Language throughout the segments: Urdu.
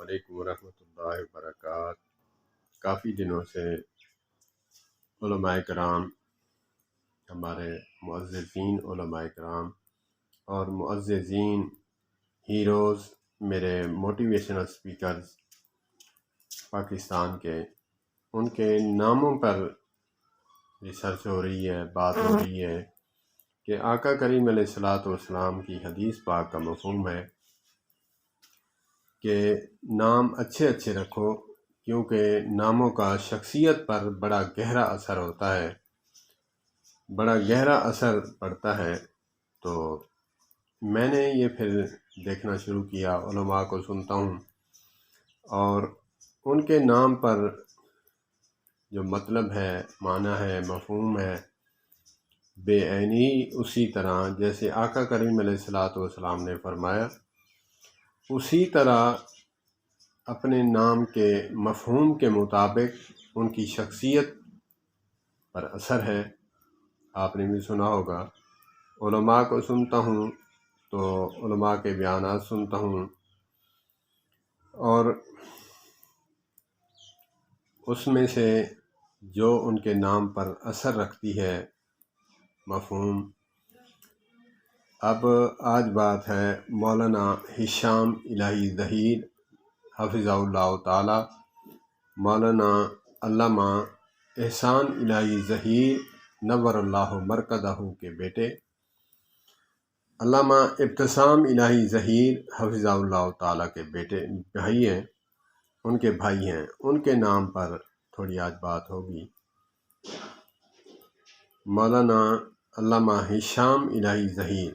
علیکم ورحمۃ اللہ وبرکاتہ۔ کافی دنوں سے علماء کرام، ہمارے معززین علماء کرام اور معززین ہیروز، میرے موٹیویشنل سپیکرز پاکستان کے، ان کے ناموں پر ریسرچ ہو رہی ہے، بات ہو رہی ہے کہ آقا کریم علیہ الصلوۃ والسلام کی حدیث پاک کا مفہوم ہے کہ نام اچھے اچھے رکھو، کیونکہ ناموں کا شخصیت پر بڑا گہرا اثر ہوتا ہے، بڑا گہرا اثر پڑتا ہے۔ تو میں نے یہ پھر دیکھنا شروع کیا، علماء کو سنتا ہوں اور ان کے نام پر جو مطلب ہے، معنی ہے، مفہوم ہے، بے عینی اسی طرح جیسے آقا کریم علیہ الصلوۃ والسلام نے فرمایا، اسی طرح اپنے نام کے مفہوم کے مطابق ان کی شخصیت پر اثر ہے۔ آپ نے بھی سنا ہوگا، علماء کو سنتا ہوں تو علماء کے بیانات سنتا ہوں، اور اس میں سے جو ان کے نام پر اثر رکھتی ہے مفہوم۔ اب آج بات ہے مولانا ہشام الہی ظہیر حفظہ اللہ تعالی، مولانا علامہ احسان الہی ظہیر نور اللہ مرکزہ کے بیٹے، علامہ ابتسام الہی ظہیر حفظہ اللہ تعالی کے بیٹے بھائی ہیں، ان کے بھائی ہیں، ان کے نام پر تھوڑی آج بات ہوگی۔ مولانا علامہ ہشام الہی ظہیر،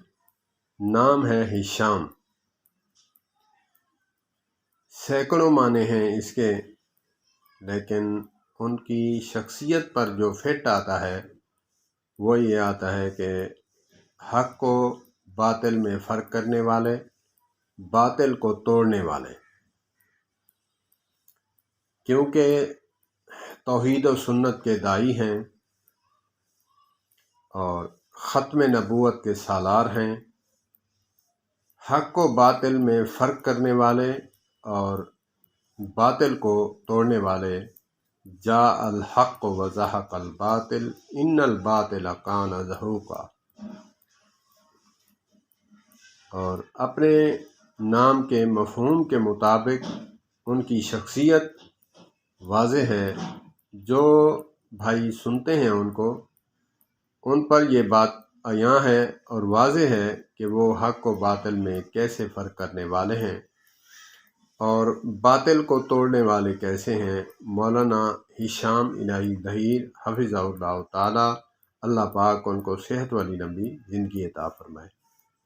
نام ہے ہشام، سینکڑوں معنی ہیں اس کے، لیکن ان کی شخصیت پر جو فٹ آتا ہے وہ یہ آتا ہے کہ حق کو باطل میں فرق کرنے والے، باطل کو توڑنے والے، کیونکہ توحید و سنت کے داعی ہیں اور ختم نبوت کے سالار ہیں۔ حق کو باطل میں فرق کرنے والے اور باطل کو توڑنے والے، جاء الحق و زہق الباطل ان الباطل کان زہوقا، اور اپنے نام کے مفہوم کے مطابق ان کی شخصیت واضح ہے۔ جو بھائی سنتے ہیں ان کو، ان پر یہ بات عیاں ہے اور واضح ہے کہ وہ حق و باطل میں کیسے فرق کرنے والے ہیں اور باطل کو توڑنے والے کیسے ہیں۔ مولانا ہشام الہی ظہیر حفظہ اللہ تعالی، اللہ پاک ان کو صحت والی لمبی زندگی عطا فرمائے۔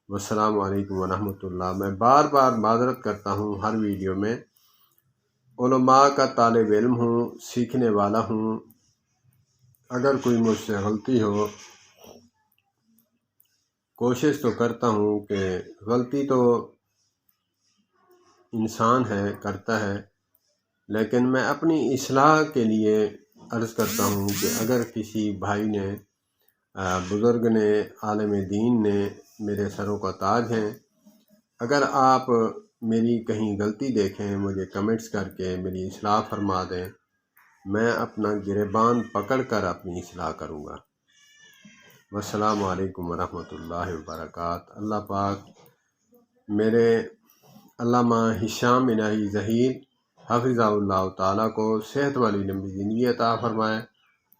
والسلام علیکم ورحمۃ اللہ۔ میں بار بار معذرت کرتا ہوں ہر ویڈیو میں، علماء کا طالب علم ہوں، سیکھنے والا ہوں، اگر کوئی مجھ سے غلطی ہو، کوشش تو کرتا ہوں کہ غلطی تو انسان ہے، کرتا ہے، لیکن میں اپنی اصلاح کے لیے عرض کرتا ہوں کہ اگر کسی بھائی نے، بزرگ نے، عالم دین نے، میرے سروں کا تاج ہیں، اگر آپ میری کہیں غلطی دیکھیں، مجھے کمنٹس کر کے میری اصلاح فرما دیں، میں اپنا گریبان پکڑ کر اپنی اصلاح کروں گا۔ والسلام علیکم ورحمۃ اللہ وبرکاتہ۔ اللہ پاک میرے علامہ ہشام الہی ظہیر حفظہ اللہ تعالیٰ کو صحت والی لمبی زندگی عطا فرمائے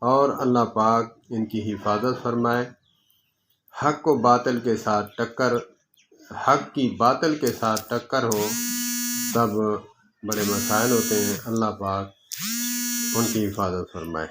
اور اللہ پاک ان کی حفاظت فرمائے۔ حق کو باطل کے ساتھ ٹکر، حق کی باطل کے ساتھ ٹکر ہو تب بڑے مسائل ہوتے ہیں، اللہ پاک ان کی حفاظت فرمائے۔